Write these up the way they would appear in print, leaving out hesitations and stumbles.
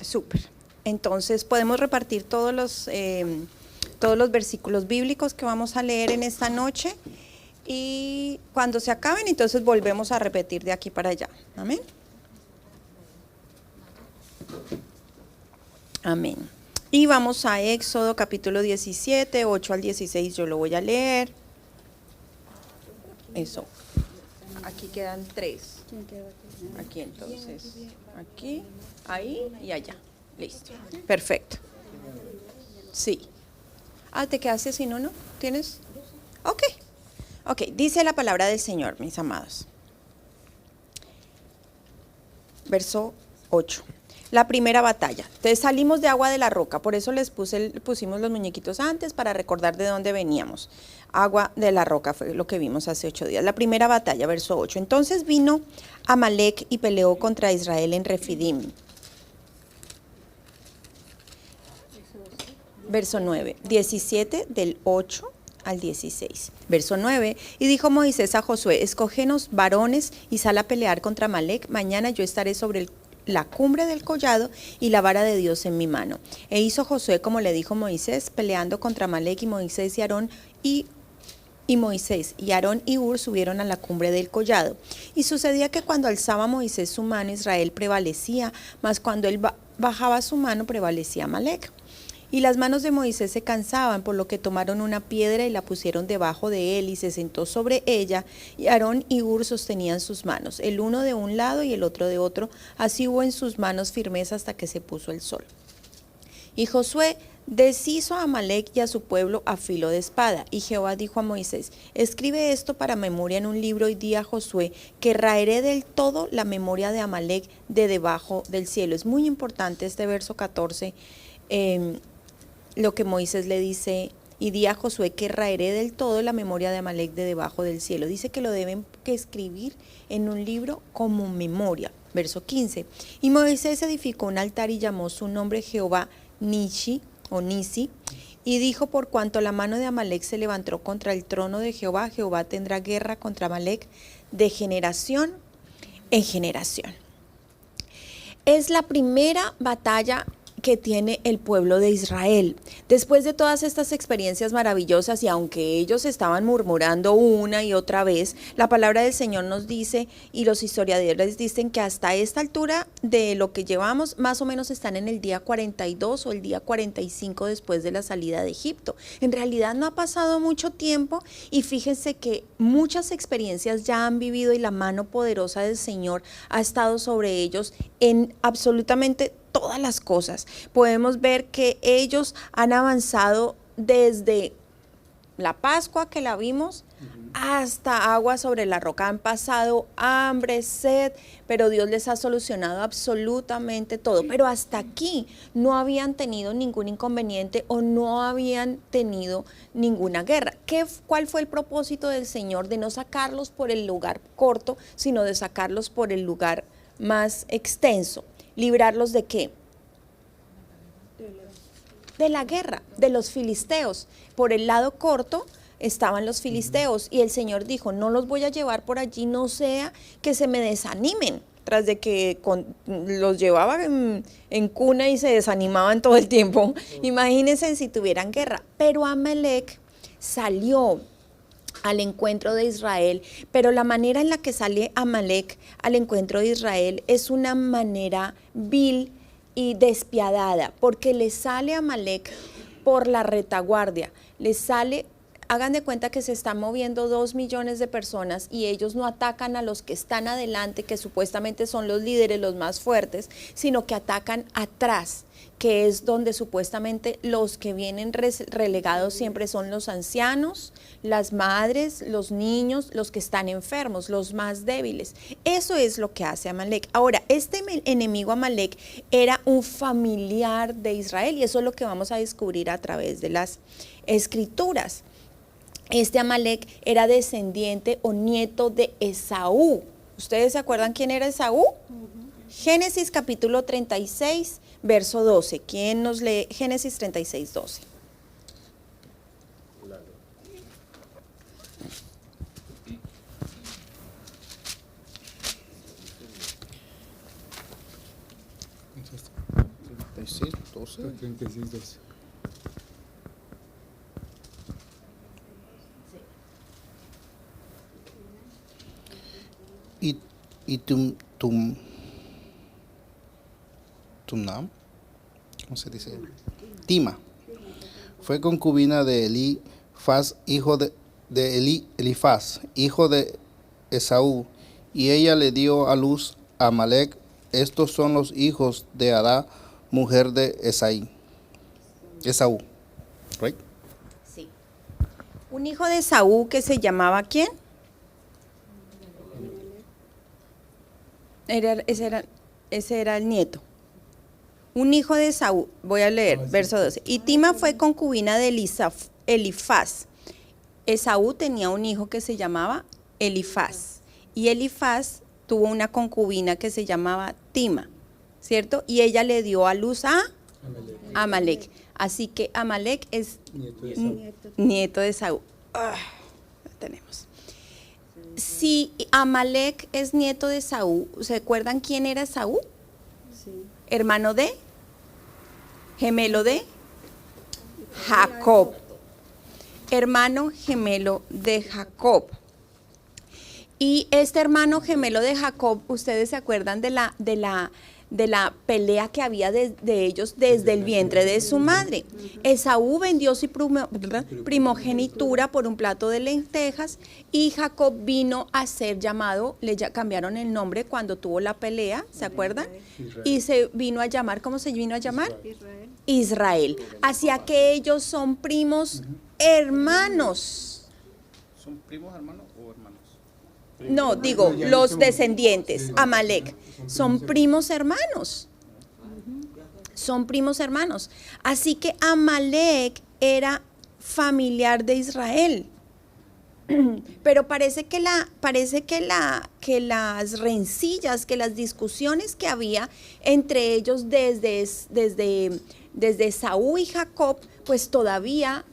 Súper. Entonces podemos repartir todos los versículos bíblicos que vamos a leer en esta noche y cuando se acaben, entonces volvemos a repetir de aquí para allá. Amén. Amén. Y vamos a Éxodo capítulo 17, 8 al 16, yo lo voy a leer. Eso. Aquí quedan 3. Aquí entonces, aquí, ahí y allá. Listo. Perfecto. Sí. Ah, ¿te quedaste sin uno? ¿Tienes? Ok. Ok, dice la palabra del Señor, mis amados. Verso 8. La primera batalla. Entonces salimos de agua de la roca, por eso pusimos los muñequitos antes para recordar de dónde veníamos. Agua de la roca fue lo que vimos hace 8 días. La primera batalla, verso 8. Entonces vino Amalec y peleó contra Israel en Refidim. Verso 9, 17 del 8 al 16. Verso 9, y dijo Moisés a Josué, escógenos varones y sal a pelear contra Amalec, mañana yo estaré sobre la cumbre del collado y la vara de Dios en mi mano. E hizo Josué como le dijo Moisés, peleando contra Amalec, y Moisés y Aarón Moisés y Aarón y Hur subieron a la cumbre del collado. Y sucedía que cuando alzaba Moisés su mano, Israel prevalecía, mas cuando él bajaba su mano, prevalecía Amalec. Y las manos de Moisés se cansaban, por lo que tomaron una piedra y la pusieron debajo de él, y se sentó sobre ella, y Aarón y Hur sostenían sus manos, el uno de un lado y el otro de otro, así hubo en sus manos firmeza hasta que se puso el sol. Y Josué deshizo a Amalec y a su pueblo a filo de espada. Y Jehová dijo a Moisés, escribe esto para memoria en un libro y di a Josué que raeré del todo la memoria de Amalec de debajo del cielo. Es muy importante este verso 14, lo que Moisés le dice, y di a Josué que raeré del todo la memoria de Amalec de debajo del cielo. Dice que lo deben que escribir en un libro como memoria. Verso 15. Y Moisés edificó un altar y llamó su nombre Jehová Nishi o Nisi, y dijo, por cuanto la mano de Amalec se levantó contra el trono de Jehová, Jehová tendrá guerra contra Amalec de generación en generación. Es la primera batalla que tiene el pueblo de Israel. Después de todas estas experiencias maravillosas, y aunque ellos estaban murmurando una y otra vez, la palabra del Señor nos dice, y los historiadores dicen que hasta esta altura de lo que llevamos, más o menos están en el día 42 o el día 45 después de la salida de Egipto. En realidad no ha pasado mucho tiempo, y fíjense que muchas experiencias ya han vivido y la mano poderosa del Señor ha estado sobre ellos en absolutamente todas las cosas. Podemos ver que ellos han avanzado desde la Pascua que la vimos hasta agua sobre la roca. Han pasado hambre, sed, pero Dios les ha solucionado absolutamente todo. Pero hasta aquí no habían tenido ningún inconveniente o no habían tenido ninguna guerra. ¿Cuál fue el propósito del Señor? De no sacarlos por el lugar corto, sino de sacarlos por el lugar más extenso. ¿Librarlos de qué? De la guerra, de los filisteos. Por el lado corto estaban los filisteos, y el Señor dijo, no los voy a llevar por allí, no sea que se me desanimen, tras de que los llevaba en cuna y se desanimaban todo el tiempo. Imagínense si tuvieran guerra. Pero Amalec salió al encuentro de Israel, pero la manera en la que sale Amalec al encuentro de Israel es una manera vil y despiadada, porque le sale a Amalec por la retaguardia, le sale, hagan de cuenta que se están moviendo 2 millones de personas y ellos no atacan a los que están adelante, que supuestamente son los líderes, los más fuertes, sino que atacan atrás, que es donde supuestamente los que vienen relegados siempre son los ancianos, las madres, los niños, los que están enfermos, los más débiles. Eso es lo que hace Amalec. Ahora, este enemigo Amalec era un familiar de Israel, y eso es lo que vamos a descubrir a través de las escrituras. Este Amalec era descendiente o nieto de Esaú. ¿Ustedes se acuerdan quién era Esaú? Génesis capítulo 36, verso 12. ¿Quién nos lee Génesis 36, 12? 36, 12. 36, 12. Y Tumnam, ¿cómo se dice? Tima fue concubina de Elifaz, hijo de Elifaz, hijo de Esaú, y ella le dio a luz a Amalec. Estos son los hijos de Adá, mujer de Esaú. Right? Sí. Un hijo de Esaú que se llamaba ¿quién? Ese era el nieto. Un hijo de Esaú, voy a leer, verso 12. Y Tima fue concubina de Elifaz. Esaú tenía un hijo que se llamaba Elifaz. Y Elifaz tuvo una concubina que se llamaba Tima, ¿cierto? Y ella le dio a luz a Amalec. Así que Amalec es nieto de Esaú. Lo tenemos. Si Amalec es nieto de Esaú, ¿se acuerdan quién era Esaú? Sí. Hermano de, gemelo de Jacob. Hermano gemelo de Jacob. Y este hermano gemelo de Jacob, ¿ustedes se acuerdan de la pelea que había de ellos desde el vientre de su madre? Esaú vendió su primogenitura por un plato de lentejas y Jacob vino a ser llamado, cambiaron el nombre cuando tuvo la pelea, ¿se acuerdan? Israel. Y se vino a llamar, ¿cómo se vino a llamar? Israel. Israel. Hacia que ellos son primos hermanos. ¿Son primos hermanos o hermanos? No, digo, los descendientes, Amalec, son primos hermanos. Son primos hermanos. Así que Amalec era familiar de Israel. Pero parece que las rencillas, que las discusiones que había entre ellos desde Esaú y Jacob, pues todavía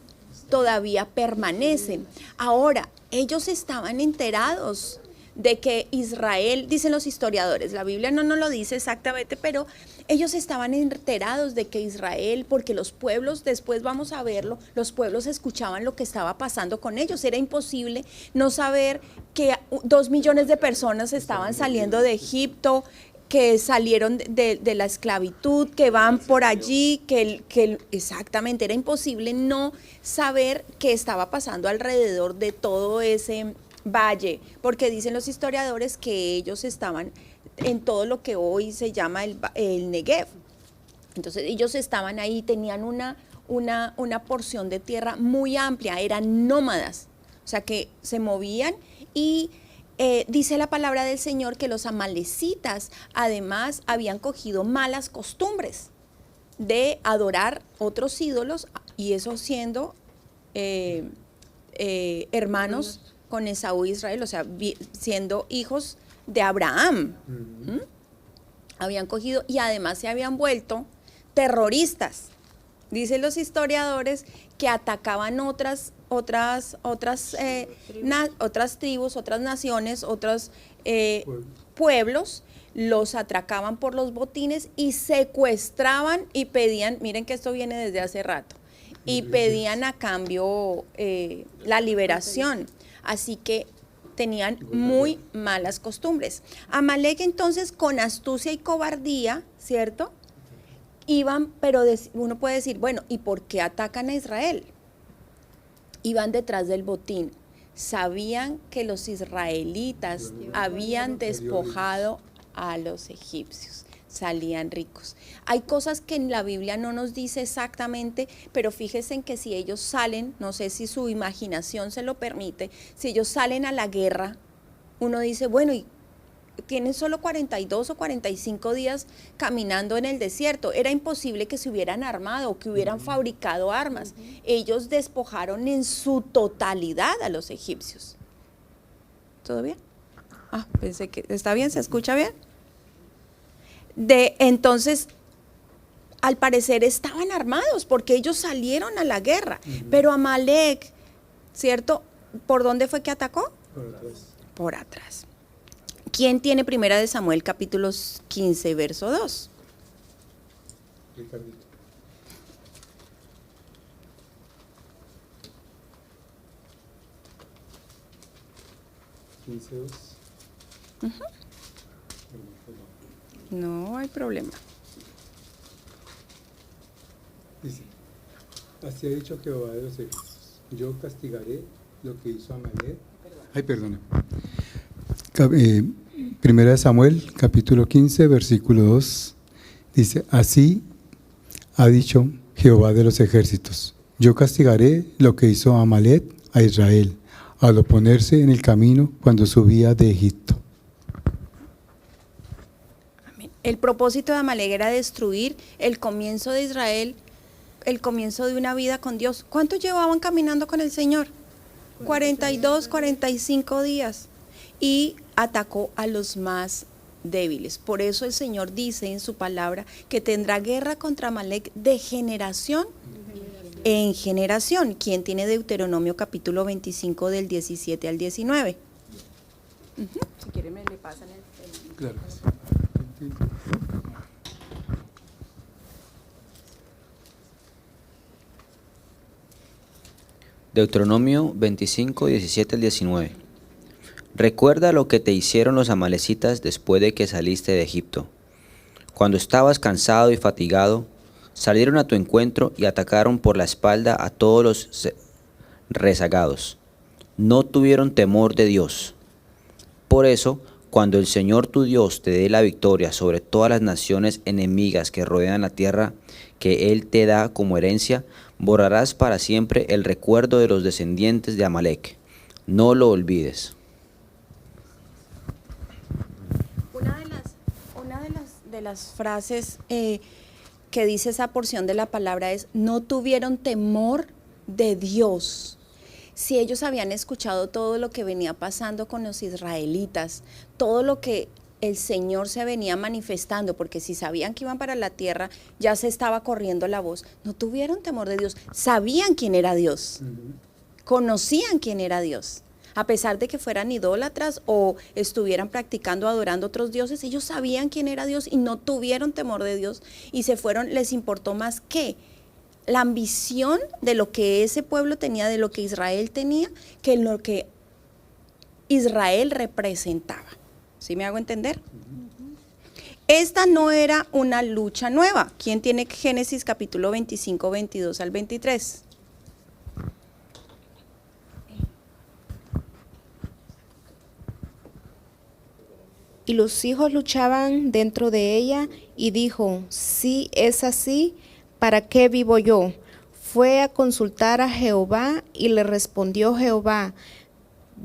permanecen. Ahora, ellos estaban enterados de que Israel, dicen los historiadores, la Biblia no nos lo dice exactamente, pero ellos estaban enterados de que Israel, porque los pueblos, después vamos a verlo, los pueblos escuchaban lo que estaba pasando con ellos. Era imposible no saber que 2 millones de personas estaban saliendo de Egipto, que salieron de la esclavitud, que van por allí, que exactamente, era imposible no saber qué estaba pasando alrededor de todo ese valle, porque dicen los historiadores que ellos estaban en todo lo que hoy se llama el Negev. Entonces ellos estaban ahí, tenían una porción de tierra muy amplia, eran nómadas, o sea que se movían y dice la palabra del Señor que los amalecitas además habían cogido malas costumbres de adorar otros ídolos y eso siendo hermanos con Esaú e Israel, o sea, siendo hijos de Abraham. Habían cogido y además se habían vuelto terroristas. Dicen los historiadores que atacaban otras tribus, otras naciones, otros pueblos, los atracaban por los botines y secuestraban y pedían, miren que esto viene desde hace rato, y pedían a cambio la liberación. Así que tenían muy malas costumbres. Amalec entonces con astucia y cobardía, ¿cierto? Iban, pero uno puede decir, bueno, ¿y por qué atacan a Israel? Iban detrás del botín. Sabían que los israelitas habían despojado a los egipcios, salían ricos. Hay cosas que en la Biblia no nos dice exactamente, pero fíjense en que si ellos salen, no sé si su imaginación se lo permite, si ellos salen a la guerra, uno dice, bueno, y tienen solo 42 o 45 días caminando en el desierto. Era imposible que se hubieran armado o que hubieran fabricado armas. Ellos despojaron en su totalidad a los egipcios. ¿Todo bien? Ah, pensé que está bien, ¿se escucha bien? Entonces, al parecer estaban armados porque ellos salieron a la guerra. Pero Amalec, ¿cierto? ¿Por dónde fue que atacó? Por atrás. Por atrás. ¿Quién tiene Primera de Samuel capítulo 15, verso 2? Ricardito. No hay problema. Dice, así ha dicho Jehová de los ejércitos, yo castigaré lo que hizo Amalek. Ay, perdona. Primera de Samuel, capítulo 15, versículo 2, dice, así ha dicho Jehová de los ejércitos, yo castigaré lo que hizo Amalek a Israel, al oponerse en el camino cuando subía de Egipto. El propósito de Amalek era destruir el comienzo de Israel, el comienzo de una vida con Dios. ¿Cuánto llevaban caminando con el Señor? 42, 45 días. Y atacó a los más débiles. Por eso el Señor dice en su palabra que tendrá guerra contra Amalek de generación en generación. ¿Quién tiene Deuteronomio capítulo 25 del 17 al 19? Si quiere me le pasan el... Claro. Deuteronomio 25, 17 al 19. Recuerda lo que te hicieron los amalecitas después de que saliste de Egipto. Cuando estabas cansado y fatigado, salieron a tu encuentro y atacaron por la espalda a todos los rezagados. No tuvieron temor de Dios. Por eso, cuando el Señor tu Dios te dé la victoria sobre todas las naciones enemigas que rodean la tierra que Él te da como herencia, borrarás para siempre el recuerdo de los descendientes de Amalek. No lo olvides. Una de las frases que dice esa porción de la palabra es, no tuvieron temor de Dios. Si ellos habían escuchado todo lo que venía pasando con los israelitas, todo lo que el Señor se venía manifestando, porque si sabían que iban para la tierra, ya se estaba corriendo la voz, no tuvieron temor de Dios, sabían quién era Dios, conocían quién era Dios. A pesar de que fueran idólatras o estuvieran practicando, adorando otros dioses, ellos sabían quién era Dios y no tuvieron temor de Dios y se fueron, les importó más que la ambición de lo que ese pueblo tenía, de lo que Israel tenía, que lo que Israel representaba. ¿Sí me hago entender? Esta no era una lucha nueva. ¿Quién tiene Génesis capítulo 25, 22 al 23? Y los hijos luchaban dentro de ella, y dijo, si es así, ¿para qué vivo yo? Fue a consultar a Jehová, y le respondió Jehová,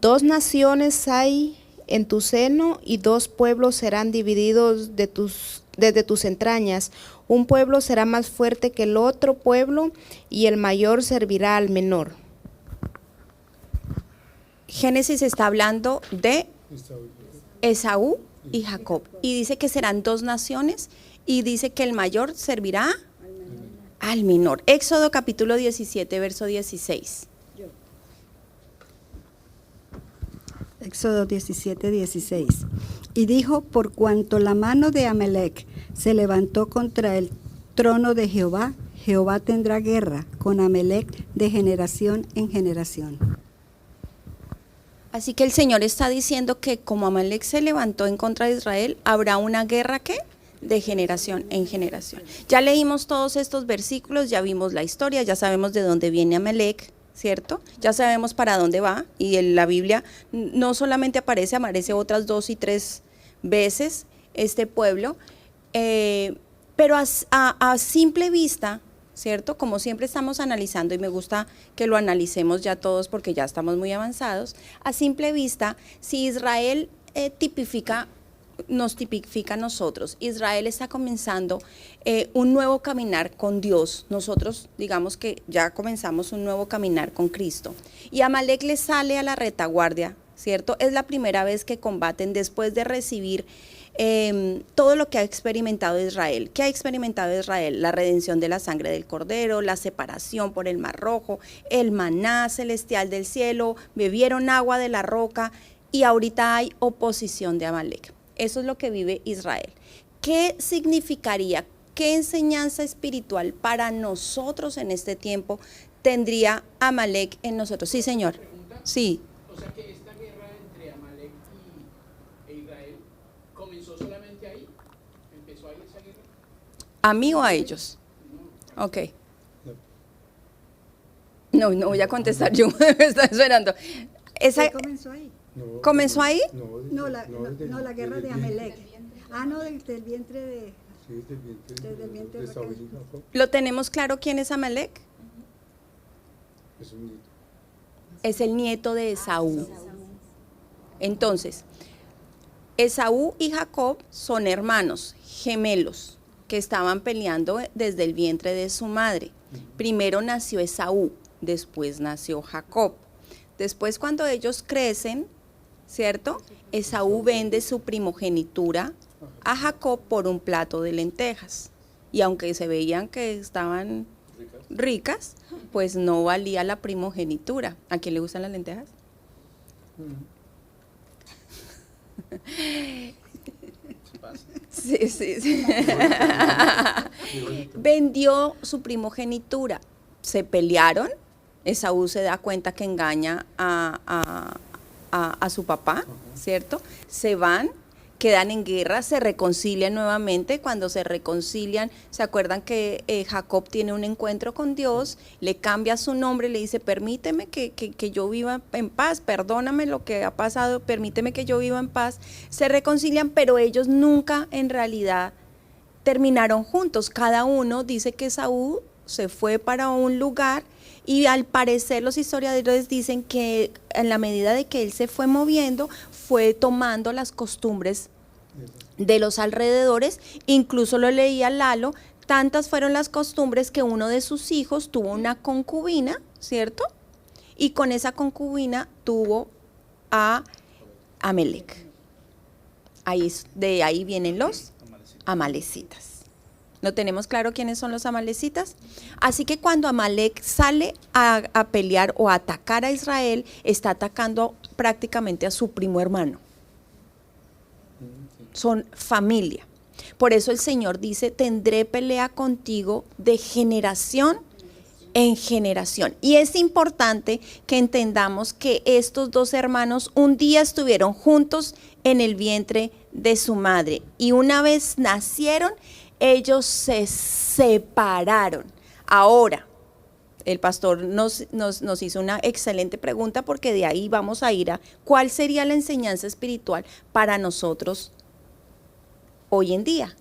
2 naciones hay en tu seno, y 2 pueblos serán divididos desde tus entrañas. Un pueblo será más fuerte que el otro pueblo, y el mayor servirá al menor. Génesis está hablando de Esaú y Jacob, y dice que serán 2 naciones, y dice que el mayor servirá al menor. Éxodo capítulo 17, verso 16. Éxodo 17, 16. Y dijo, por cuanto la mano de Amalek se levantó contra el trono de Jehová, Jehová tendrá guerra con Amalek de generación en generación. Así que el Señor está diciendo que como Amalek se levantó en contra de Israel, habrá una guerra ¿qué? De generación en generación. Ya leímos todos estos versículos, ya vimos la historia, ya sabemos de dónde viene Amalek, ¿cierto? Ya sabemos para dónde va, y en la Biblia no solamente aparece otras 2 y 3 veces este pueblo, pero a simple vista, ¿cierto? Como siempre estamos analizando, y me gusta que lo analicemos ya todos porque ya estamos muy avanzados, a simple vista, si Israel nos tipifica a nosotros, Israel está comenzando un nuevo caminar con Dios, nosotros digamos que ya comenzamos un nuevo caminar con Cristo, y Amalek le sale a la retaguardia, ¿cierto? Es la primera vez que combaten después de recibir todo lo que ha experimentado Israel. ¿Qué ha experimentado Israel? La redención de la sangre del Cordero, la separación por el Mar Rojo, el maná celestial del cielo, bebieron agua de la roca, y ahorita hay oposición de Amalek. Eso es lo que vive Israel. ¿Qué significaría? ¿qué enseñanza espiritual para nosotros en este tiempo tendría Amalek en nosotros? Sí, señor. Sí. O sea que esta guerra entre Amalek e Israel comenzó solamente ahí, empezó ahí esa guerra. ¿A mí o a ellos? Ok. No voy a contestar yo, me está esperando. ¿Qué comenzó ahí? ¿Comenzó ahí? No, la guerra de Amalek. No, del vientre de... Sí, Desde el vientre de Saúl Raquel. y Jacob. ¿Lo tenemos claro quién es Amalek? Es un nieto. Es el nieto de Esaú. Entonces, Esaú y Jacob son hermanos gemelos que estaban peleando desde el vientre de su madre. Primero nació Esaú, después nació Jacob. Después, cuando ellos crecen, ¿cierto? Esaú vende su primogenitura a Jacob por un plato de lentejas. Y aunque se veían que estaban ricas, pues no valía la primogenitura. ¿A quién le gustan las lentejas? Sí. Vendió su primogenitura. Se pelearon. Esaú se da cuenta que engaña a su papá, ¿cierto? Se van, quedan en guerra, se reconcilian nuevamente. Cuando se reconcilian, ¿se acuerdan que Jacob tiene un encuentro con Dios? Le cambia su nombre, le dice, permíteme que yo viva en paz, perdóname lo que ha pasado, permíteme que yo viva en paz. Se reconcilian, pero ellos nunca en realidad terminaron juntos. Cada uno dice que Esaú se fue para un lugar y al parecer los historiadores dicen que en la medida de que él se fue moviendo, fue tomando las costumbres de los alrededores. Incluso lo leía Lalo, tantas fueron las costumbres que uno de sus hijos tuvo una concubina, ¿cierto? Y con esa concubina tuvo a Amalek. De ahí vienen los amalecitas. ¿No tenemos claro quiénes son los amalecitas? Así que cuando Amalek sale a pelear o a atacar a Israel, está atacando prácticamente a su primo hermano. Son familia. Por eso el Señor dice, tendré pelea contigo de generación en generación. Y es importante que entendamos que estos dos hermanos un día estuvieron juntos en el vientre de su madre. Y una vez nacieron, ellos se separaron. Ahora, el pastor nos hizo una excelente pregunta, porque de ahí vamos a ir a cuál sería la enseñanza espiritual para nosotros hoy en día.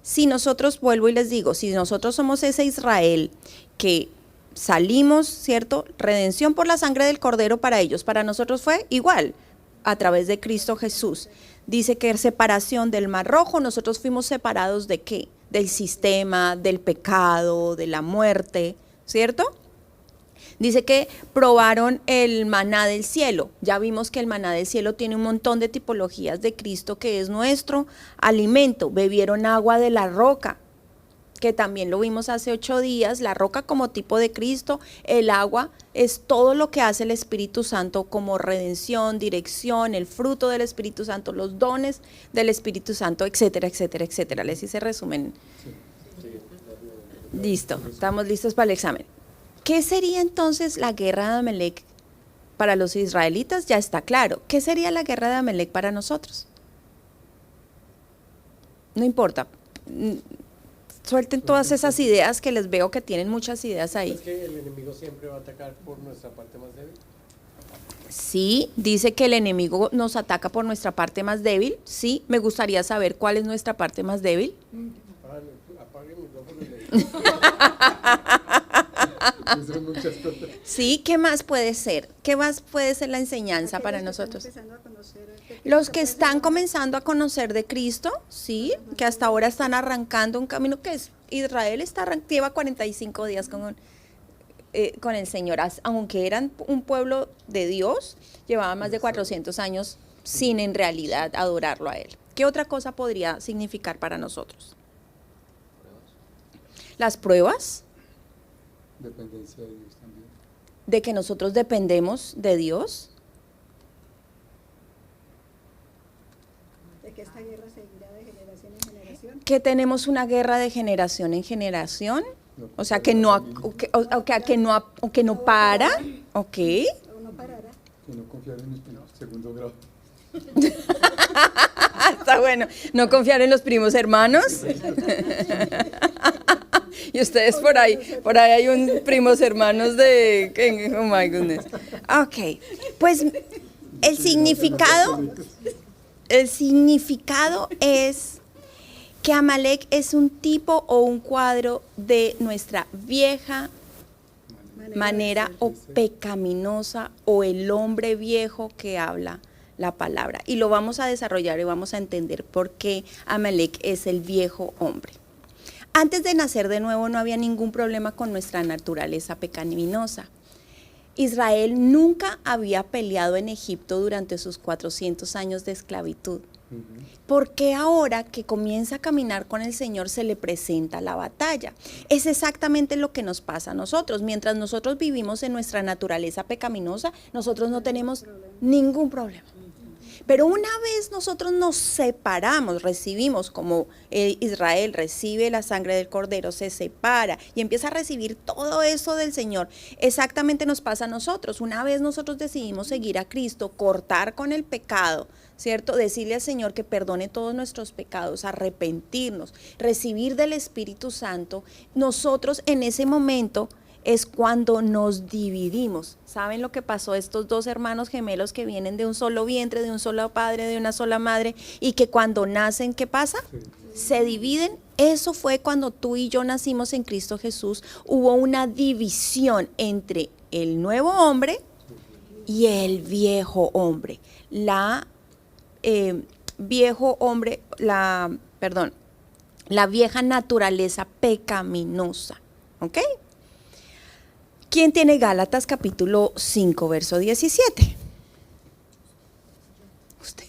Si nosotros, vuelvo y les digo, si nosotros somos ese Israel que salimos, ¿cierto? Redención por la sangre del Cordero para ellos, para nosotros fue igual, a través de Cristo Jesús. Dice que separación del Mar Rojo, nosotros fuimos separados ¿de qué? Del sistema, del pecado, de la muerte, ¿cierto? Dice que probaron el maná del cielo. Ya vimos que el maná del cielo tiene un montón de tipologías de Cristo, que es nuestro alimento. Bebieron agua de la roca, que también lo vimos hace 8 días, la roca como tipo de Cristo. El agua es todo lo que hace el Espíritu Santo como redención, dirección, el fruto del Espíritu Santo, los dones del Espíritu Santo, etcétera, etcétera, etcétera. Les hice resumen. Listo, estamos listos para el examen. ¿Qué sería entonces la guerra de Amalek para los israelitas? Ya está claro. ¿Qué sería la guerra de Amalek para nosotros? No importa. Suelten todas esas ideas, que les veo que tienen muchas ideas ahí. ¿Es que el enemigo siempre va a atacar por nuestra parte más débil? Sí, dice que el enemigo nos ataca por nuestra parte más débil. Sí, me gustaría saber cuál es nuestra parte más débil. Apague el micrófono y le Son muchas cosas. Sí, ¿qué más puede ser? ¿Qué más puede ser la enseñanza para nosotros? Los que están comenzando a conocer de Cristo, sí, que hasta ahora están arrancando un camino que es Israel lleva 45 días con el Señor, aunque eran un pueblo de Dios, llevaban más de 400 años sin en realidad adorarlo a Él. ¿Qué otra cosa podría significar para nosotros? Las pruebas. Dependencia de Dios también. De que nosotros dependemos de Dios. De que esta guerra seguirá de generación en generación. que tenemos una guerra de generación en generación, o sea, que no, que no para, ok. Que no confiar en el segundo grado. Está bueno, no confiar en los primos hermanos. Y ustedes por ahí hay un primos hermanos de, oh my goodness. Ok, pues el significado es que Amalek es un tipo o un cuadro de nuestra vieja manera o pecaminosa o el hombre viejo que habla la palabra. Y lo vamos a desarrollar y vamos a entender por qué Amalek es el viejo hombre. Antes de nacer de nuevo no había ningún problema con nuestra naturaleza pecaminosa. Israel nunca había peleado en Egipto durante sus 400 años de esclavitud. ¿Por qué ahora que comienza a caminar con el Señor se le presenta la batalla? Es exactamente lo que nos pasa a nosotros. Mientras nosotros vivimos en nuestra naturaleza pecaminosa, nosotros no tenemos ningún problema. Pero una vez nosotros nos separamos, recibimos como Israel recibe la sangre del cordero, se separa y empieza a recibir todo eso del Señor, exactamente nos pasa a nosotros. Una vez nosotros decidimos seguir a Cristo, cortar con el pecado, ¿cierto? Decirle al Señor que perdone todos nuestros pecados, arrepentirnos, recibir del Espíritu Santo, nosotros en ese momento es cuando nos dividimos. ¿Saben lo que pasó a estos dos hermanos gemelos que vienen de un solo vientre, de un solo padre, de una sola madre, y que cuando nacen, ¿qué pasa? Se dividen. Eso fue cuando tú y yo nacimos en Cristo Jesús. Hubo una división entre el nuevo hombre y el viejo hombre. La vieja naturaleza pecaminosa. ¿Ok? ¿Quién tiene Gálatas capítulo 5, verso 17? Usted.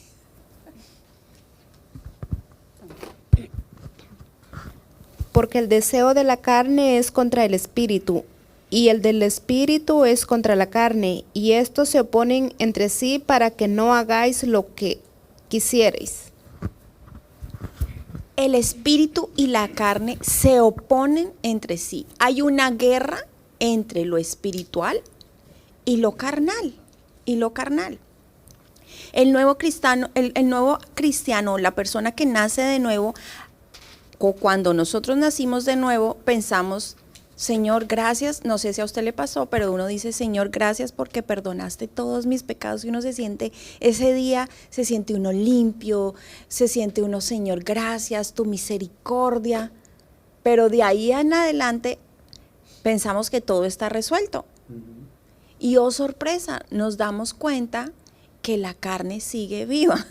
Porque el deseo de la carne es contra el espíritu, y el del espíritu es contra la carne, y estos se oponen entre sí para que no hagáis lo que quisierais. El espíritu y la carne se oponen entre sí. Hay una guerra entre lo espiritual y lo carnal. El nuevo cristiano, la persona que nace de nuevo, o cuando nosotros nacimos de nuevo, pensamos, Señor, gracias. No sé si a usted le pasó, pero uno dice, Señor, gracias porque perdonaste todos mis pecados, y uno se siente, ese día se siente uno limpio, se siente uno, Señor, gracias, tu misericordia. Pero de ahí en adelante pensamos que todo está resuelto. Y oh sorpresa, nos damos cuenta que la carne sigue viva,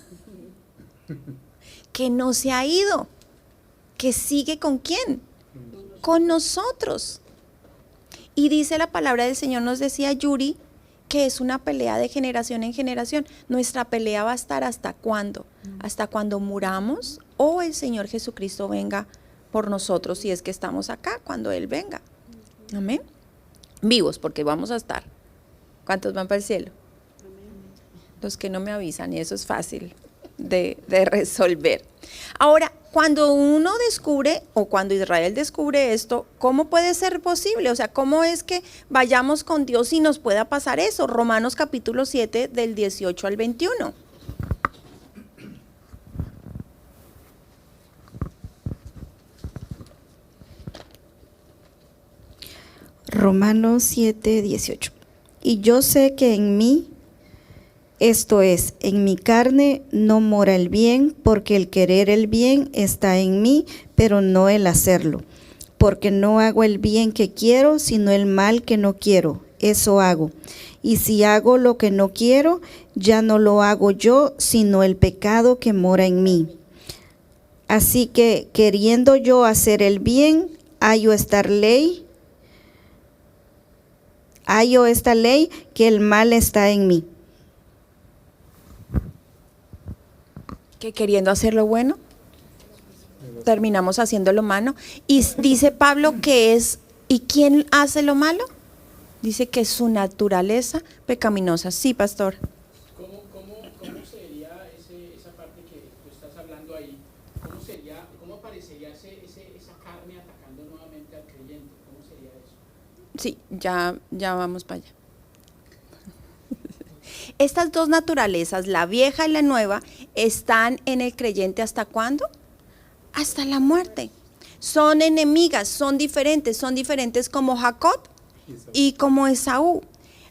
que no se ha ido, que sigue ¿con quién? Con nosotros. Y dice la palabra del Señor, nos decía Yuri, que es una pelea de generación en generación. Nuestra pelea va a estar ¿hasta cuándo? Hasta cuando muramos o el Señor Jesucristo venga por nosotros, si es que estamos acá, cuando Él venga. Amén. Vivos, porque vamos a estar. ¿Cuántos van para el cielo? Los que no me avisan, y eso es fácil de resolver. Ahora, cuando uno descubre, o cuando Israel descubre esto, ¿cómo puede ser posible? O sea, ¿cómo es que vayamos con Dios y nos pueda pasar eso? Romanos capítulo 7, del 18 al 21. Romanos 7, 18. Y yo sé que en mí, esto es, en mi carne, no mora el bien, porque el querer el bien está en mí, pero no el hacerlo. Porque no hago el bien que quiero, sino el mal que no quiero, eso hago. Y si hago lo que no quiero, ya no lo hago yo, sino el pecado que mora en mí. Así que, queriendo yo hacer el bien, hallo esta ley que el mal está en mí. Que queriendo hacer lo bueno, terminamos haciendo lo malo. Y dice Pablo que es, ¿y quién hace lo malo? Dice que es su naturaleza pecaminosa. Sí, pastor. ¿Cómo sería esa parte que tú estás hablando ahí? ¿Cómo Sí, ya vamos para allá. Estas dos naturalezas, la vieja y la nueva, están en el creyente ¿hasta cuándo? Hasta la muerte. Son enemigas, son diferentes como Jacob y como Esaú.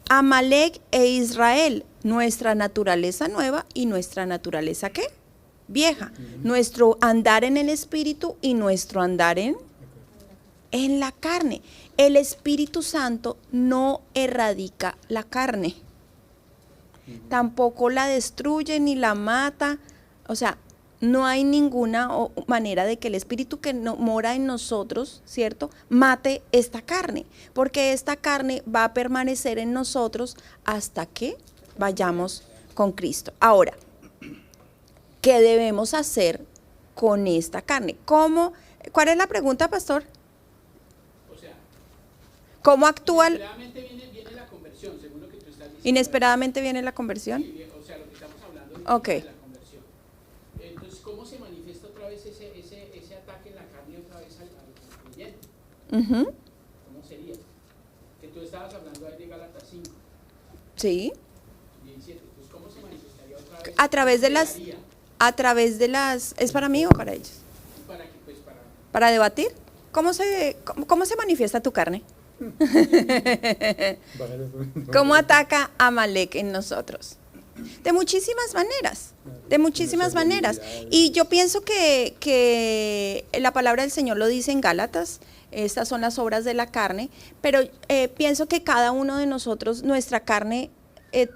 Amalek e Israel, nuestra naturaleza nueva y nuestra naturaleza ¿qué? Vieja. Nuestro andar en el espíritu y nuestro andar en la carne. El Espíritu Santo no erradica la carne. Tampoco la destruye ni la mata. O sea, no hay ninguna manera de que el Espíritu que no mora en nosotros, ¿cierto?, mate esta carne, porque esta carne va a permanecer en nosotros hasta que vayamos con Cristo. Ahora, ¿qué debemos hacer con esta carne? ¿Cuál es la pregunta, pastor? O sea, ¿cómo actúa? inesperadamente viene la conversión, según lo que tú estás diciendo. ¿Inesperadamente viene la conversión? Sí, o sea, lo que estamos hablando Ok. de la conversión. Entonces, ¿cómo se manifiesta otra vez ese ataque en la carne otra vez al creyente? Ujú. ¿Cómo sería? Que tú estabas hablando ahí de Gálatas 5, Sí. 17. Entonces, ¿cómo se manifestaría otra vez? A través de las, ¿es para mí o para ellos? Para que, pues, ¿Para debatir? ¿Cómo se manifiesta tu carne? ¿Cómo ataca Amalek en nosotros? De muchísimas maneras. Y yo pienso que la palabra del Señor lo dice en Gálatas, estas son las obras de la carne, pero pienso que cada uno de nosotros, nuestra carne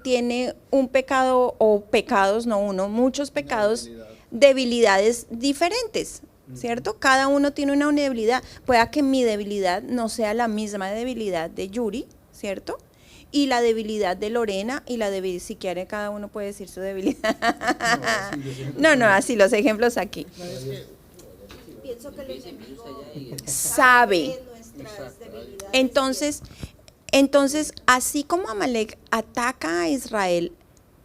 tiene un pecado, o pecados, no uno, muchos pecados, debilidades diferentes. ¿Cierto? Cada uno tiene una debilidad. Pueda que mi debilidad no sea la misma debilidad de Yuri, ¿cierto? Y la debilidad de Lorena y la debilidad, si quiere, cada uno puede decir su debilidad. No, así los ejemplos aquí. Pienso que el enemigo Sabe. nuestras debilidades. Entonces, así como Amalek ataca a Israel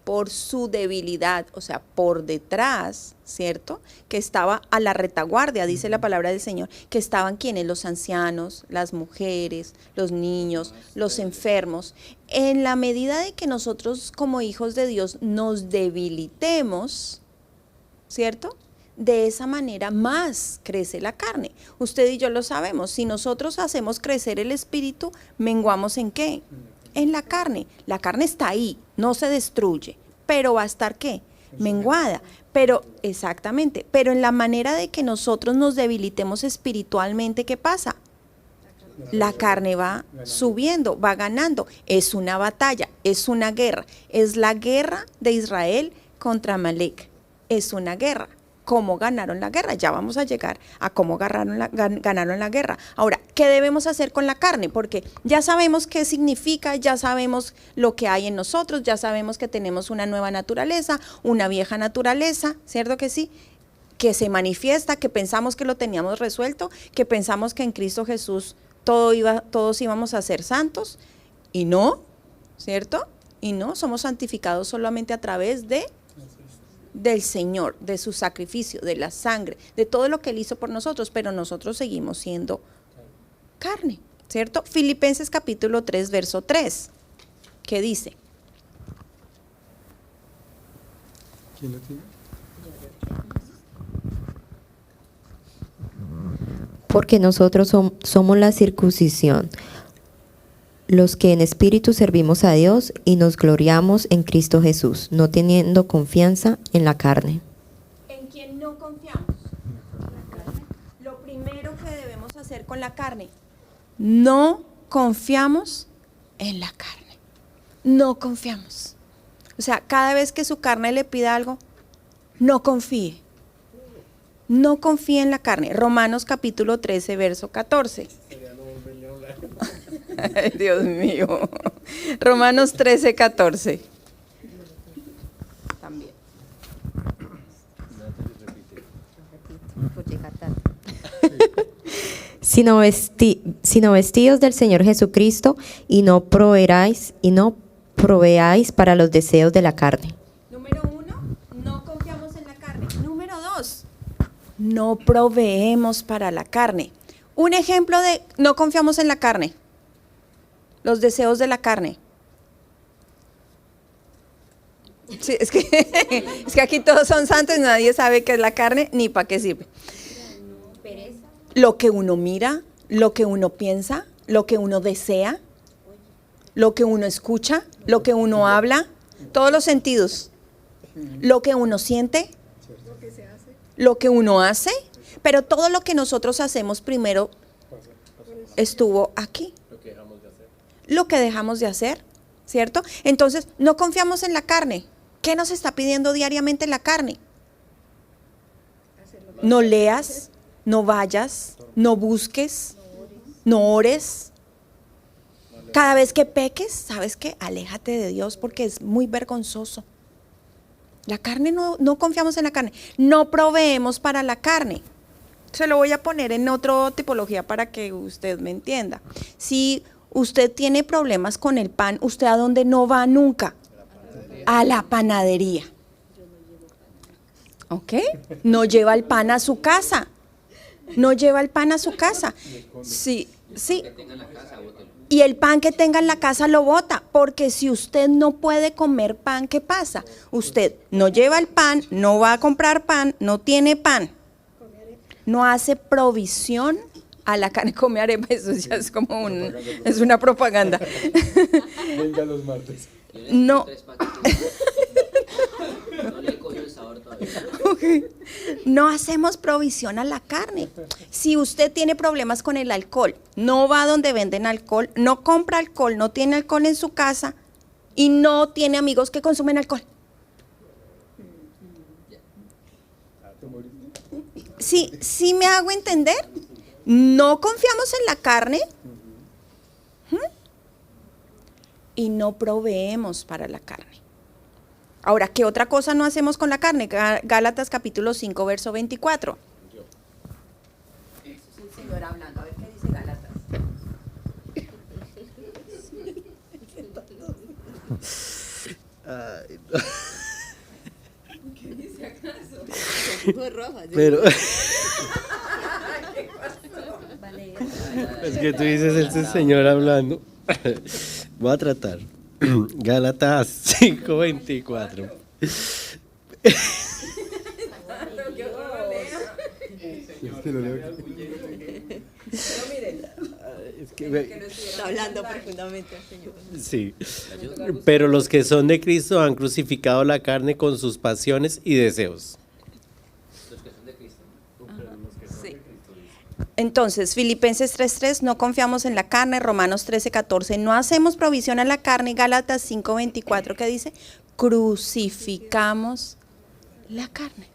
por su debilidad, o sea, por detrás, ¿cierto? Que estaba a la retaguardia, dice la palabra del Señor, que estaban quienes, los ancianos, las mujeres, los niños, los enfermos. En la medida de que nosotros como hijos de Dios nos debilitemos, ¿cierto? De esa manera más crece la carne. Usted y yo lo sabemos, si nosotros hacemos crecer el espíritu, menguamos ¿en qué? En la carne. La carne está ahí, no se destruye, pero va a estar ¿qué? Menguada. Pero, exactamente, pero en la manera de que nosotros nos debilitemos espiritualmente, ¿qué pasa? La carne va subiendo, va ganando. Es una batalla, es una guerra. Es la guerra de Israel contra Amalek. Es una guerra. ¿Cómo ganaron la guerra? Ya vamos a llegar a cómo ganaron la guerra. Ahora, ¿qué debemos hacer con la carne? Porque ya sabemos qué significa, ya sabemos lo que hay en nosotros, ya sabemos que tenemos una nueva naturaleza, una vieja naturaleza, ¿cierto que sí? Que se manifiesta, que pensamos que lo teníamos resuelto, que pensamos que en Cristo Jesús todos íbamos a ser santos, y no, ¿cierto? Y no, somos santificados solamente a través del Señor, de su sacrificio, de la sangre, de todo lo que Él hizo por nosotros, pero nosotros seguimos siendo carne, ¿cierto? Filipenses capítulo 3, verso 3, ¿qué dice? ¿Quién lo tiene? Porque nosotros somos la circuncisión, los que en espíritu servimos a Dios y nos gloriamos en Cristo Jesús, no teniendo confianza en la carne. ¿En quién no confiamos? Lo primero que debemos hacer con la carne, no confiamos en la carne. No confiamos. O sea, cada vez que su carne le pida algo, no confíe. No confíe en la carne. Romanos capítulo 13, verso 14. Ay, Dios mío. Romanos 13, 14. También. Sino vestidos del Señor Jesucristo y no proveáis para los deseos de la carne. Número 1, no confiamos en la carne. Número 2, no proveemos para la carne. Un ejemplo de no confiamos en la carne. Los deseos de la carne. Sí, es que, es que aquí todos son santos y nadie sabe qué es la carne ni para qué sirve. Lo que uno mira, lo que uno piensa, lo que uno desea, lo que uno escucha, lo que uno habla, todos los sentidos. Lo que uno siente, lo que uno hace, pero todo lo que nosotros hacemos primero estuvo aquí. Lo que dejamos de hacer, ¿cierto? Entonces, no confiamos en la carne. ¿Qué nos está pidiendo diariamente la carne? No leas, no vayas, no busques, no ores. Cada vez que peques, ¿sabes qué? Aléjate de Dios porque es muy vergonzoso. La carne no confiamos en la carne. No proveemos para la carne. Se lo voy a poner en otra tipología para que usted me entienda. Si usted tiene problemas con el pan, ¿usted a dónde no va nunca? A la panadería. ¿Ok? No lleva el pan a su casa. No lleva el pan a su casa. Sí, sí. Y el pan que tenga en la casa lo bota, porque si usted no puede comer pan, ¿qué pasa? Usted no lleva el pan, no va a comprar pan, no tiene pan. No hace provisión a la carne, come arepa, eso ya es como es una propaganda. Venga los martes. No. Okay. No hacemos provisión a la carne. Si usted tiene problemas con el alcohol, no va a donde venden alcohol, no compra alcohol, no tiene alcohol en su casa y no tiene amigos que consumen alcohol. Sí me hago entender. No confiamos en la carne y no proveemos para la carne. Ahora, ¿qué otra cosa no hacemos con la carne? Gálatas capítulo 5, verso 24. Un señor hablando, a ver qué dice Gálatas. Ay, no. ¿Qué dice acaso? Pero es que tú dices el señor hablando. Voy a tratar. Gálatas 5:24. Está hablando profundamente el Señor. Sí. Pero los que son de Cristo han crucificado la carne con sus pasiones y deseos. Entonces, Filipenses 3:3, no confiamos en la carne. Romanos 13:14, no hacemos provisión a la carne. Gálatas 5:24, ¿qué dice? Crucificamos la carne.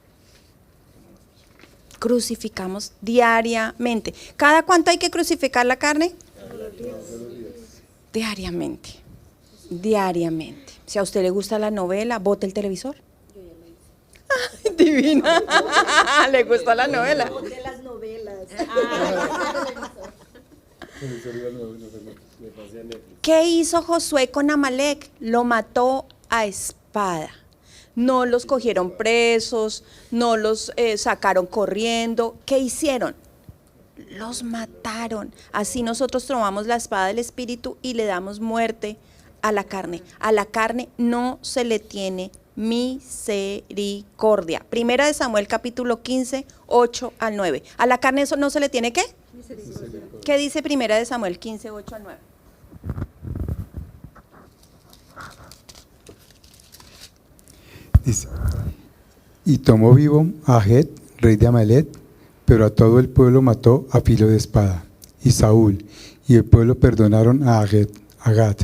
Crucificamos diariamente. ¿Cada cuánto hay que crucificar la carne? Diariamente. Diariamente. Si a usted le gusta la novela, bote el televisor. Ay, divina. ¿Le gustó la novela? De las novelas. ¿Qué hizo Josué con Amalek? Lo mató a espada. No los cogieron presos, no los sacaron corriendo. ¿Qué hicieron? Los mataron. Así nosotros tomamos la espada del Espíritu y le damos muerte a la carne. A la carne no se le tiene misericordia. Primera de Samuel capítulo 15, 8 al 9. ¿A la carne eso no se le tiene qué? Misericordia. ¿Qué dice Primera de Samuel 15, 8 al 9? Dice, y tomó vivo a Aged, rey de Amalek, pero a todo el pueblo mató a filo de espada. Y Saúl y el pueblo perdonaron a Agad,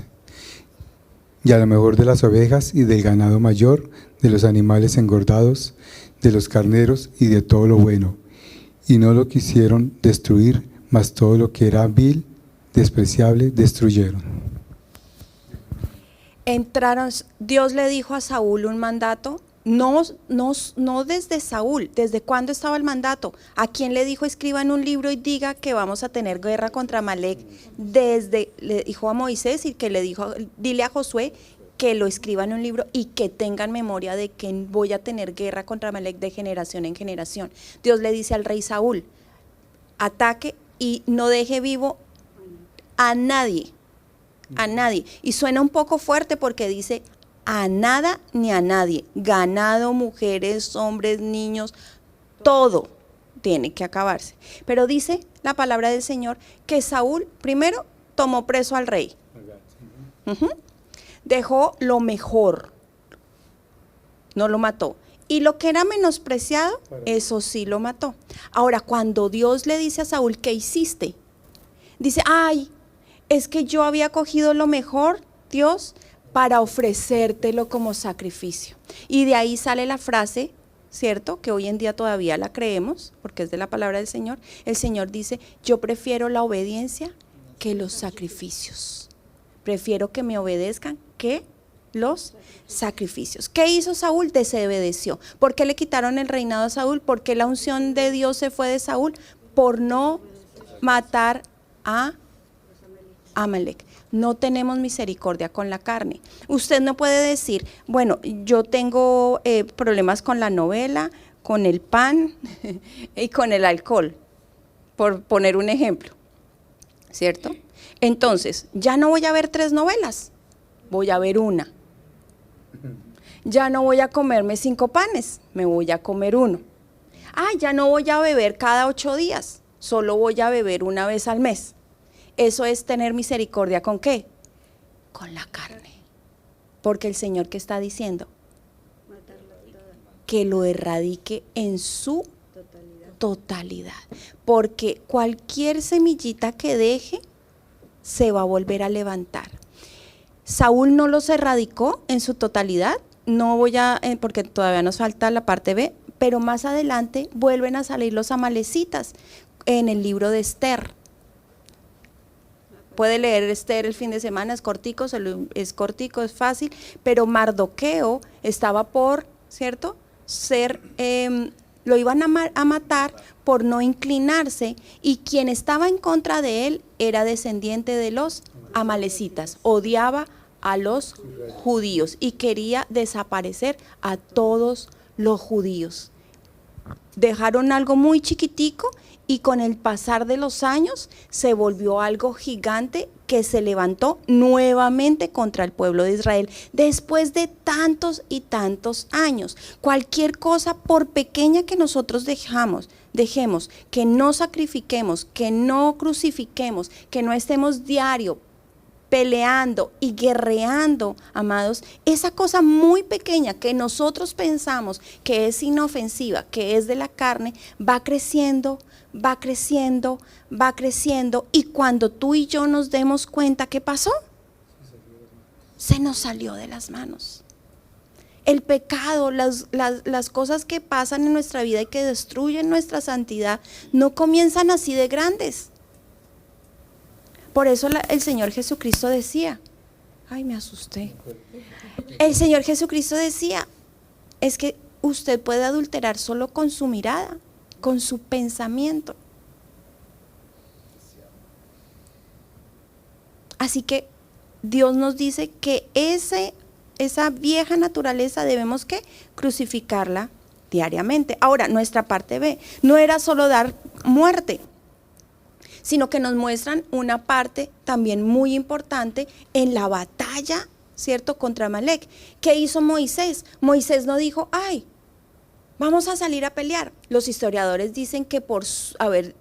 y a lo mejor de las ovejas y del ganado mayor, de los animales engordados, de los carneros y de todo lo bueno. Y no lo quisieron destruir, mas todo lo que era vil, despreciable, destruyeron. Entraron, Dios le dijo a Saúl un mandato, no desde Saúl, ¿desde cuándo estaba el mandato? ¿A quién le dijo escriba en un libro y diga que vamos a tener guerra contra Amalek? Le dijo a Moisés y que le dijo, dile a Josué que lo escriba en un libro y que tengan memoria de que voy a tener guerra contra Amalek de generación en generación. Dios le dice al rey Saúl, ataque y no deje vivo a nadie A nadie. Y suena un poco fuerte porque dice a nada ni a nadie. Ganado, mujeres, hombres, niños, todo tiene que acabarse. Pero dice la palabra del Señor que Saúl primero tomó preso al rey. Ujú. Dejó lo mejor, no lo mató. Y lo que era menospreciado, eso sí lo mató. Ahora, cuando Dios le dice a Saúl, ¿qué hiciste? Dice, ay, es que yo había cogido lo mejor, Dios, para ofrecértelo como sacrificio. Y de ahí sale la frase, ¿cierto? Que hoy en día todavía la creemos, porque es de la palabra del Señor. El Señor dice, yo prefiero la obediencia que los sacrificios. Prefiero que me obedezcan que los sacrificios. ¿Qué hizo Saúl? Desobedeció. ¿Por qué le quitaron el reinado a Saúl? ¿Por qué la unción de Dios se fue de Saúl? Por no matar a Amalek. No tenemos misericordia con la carne. Usted no puede decir, bueno, yo tengo problemas con la novela, con el pan y con el alcohol, por poner un ejemplo, ¿cierto? Entonces, ya no voy a ver 3 novelas, voy a ver una. Ya no voy a comerme 5 panes, me voy a comer uno. Ya no voy a beber cada 8 días, solo voy a beber una vez al mes. Eso es tener misericordia ¿con qué? Con la carne. Porque el Señor, ¿qué está diciendo? Que lo erradique en su totalidad. Porque cualquier semillita que deje se va a volver a levantar. Saúl no los erradicó en su totalidad. No voy a, porque todavía nos falta la parte B, pero más adelante vuelven a salir los amalecitas en el libro de Esther. Puede leer Esther el fin de semana, es cortico, es fácil, pero Mardoqueo estaba por, ¿cierto? Lo iban a matar por no inclinarse, y quien estaba en contra de él era descendiente de los amalecitas, odiaba a los judíos y quería desaparecer a todos los judíos. Dejaron algo muy chiquitico y con el pasar de los años se volvió algo gigante que se levantó nuevamente contra el pueblo de Israel después de tantos y tantos años. Cualquier cosa, por pequeña que nosotros dejemos, que no sacrifiquemos, que no crucifiquemos, que no estemos diario peleando y guerreando, amados, esa cosa muy pequeña que nosotros pensamos que es inofensiva, que es de la carne, va creciendo, va creciendo, va creciendo, y cuando tú y yo nos demos cuenta, ¿qué pasó? Se nos salió de las manos. El pecado, las cosas que pasan en nuestra vida y que destruyen nuestra santidad, no comienzan así de grandes. Por eso el Señor Jesucristo decía, ay, me asusté. El Señor Jesucristo decía, es que usted puede adulterar solo con su mirada, con su pensamiento. Así que Dios nos dice que esa vieja naturaleza debemos que crucificarla diariamente. Ahora, nuestra parte B no era solo dar muerte, sino que nos muestran una parte también muy importante en la batalla, ¿cierto?, contra Amalek. ¿Qué hizo Moisés? Moisés no dijo, ay, vamos a salir a pelear. Los historiadores dicen que por haber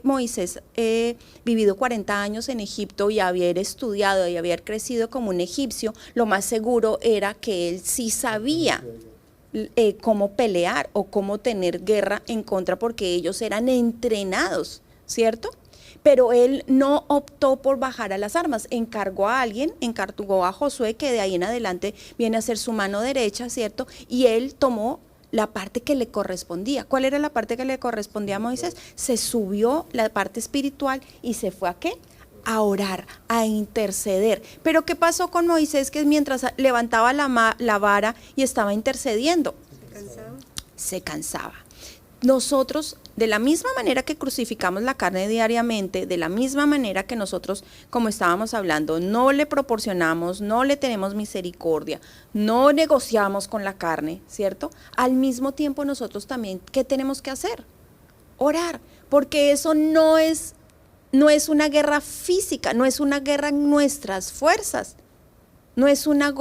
Moisés vivido 40 años en Egipto y haber estudiado y haber crecido como un egipcio, lo más seguro era que él sí sabía cómo pelear o cómo tener guerra en contra, porque ellos eran entrenados, ¿cierto? Pero él no optó por bajar a las armas, encargó a alguien, encargó a Josué, que de ahí en adelante viene a ser su mano derecha, ¿cierto? Y él tomó la parte que le correspondía. ¿Cuál era la parte que le correspondía a Moisés? Se subió la parte espiritual y se fue ¿a qué? A orar, a interceder. Pero ¿qué pasó con Moisés? Que mientras levantaba la vara y estaba intercediendo, se cansaba. Nosotros, de la misma manera que crucificamos la carne diariamente, de la misma manera que nosotros, como estábamos hablando, no le proporcionamos, no le tenemos misericordia, no negociamos con la carne, ¿cierto? Al mismo tiempo nosotros también, ¿qué tenemos que hacer? Orar, porque eso no es no es una guerra física, no es una guerra en nuestras fuerzas. No es una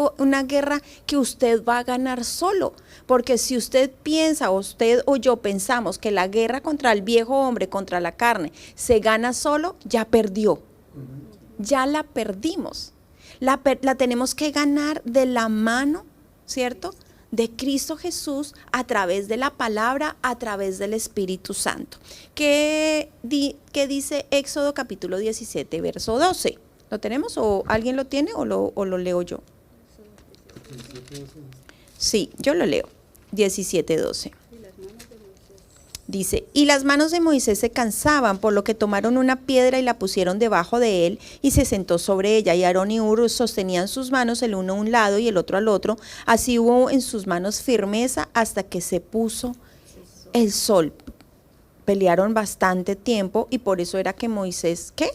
guerra que usted va a ganar solo, porque si usted piensa, o usted o yo pensamos que la guerra contra el viejo hombre, contra la carne, se gana solo, ya perdió. Ya la perdimos. La tenemos que ganar de la mano, ¿cierto?, de Cristo Jesús, a través de la palabra, a través del Espíritu Santo. ¿Qué dice Éxodo capítulo 17, verso 12? ¿Lo tenemos o alguien lo tiene o lo leo yo? Sí, yo lo leo. 17:12. Dice, y las manos de Moisés se cansaban, por lo que tomaron una piedra y la pusieron debajo de él, y se sentó sobre ella, y Aarón y Hur sostenían sus manos el uno a un lado y el otro al otro, así hubo en sus manos firmeza hasta que se puso el sol. Pelearon bastante tiempo y por eso era que Moisés, ¿qué?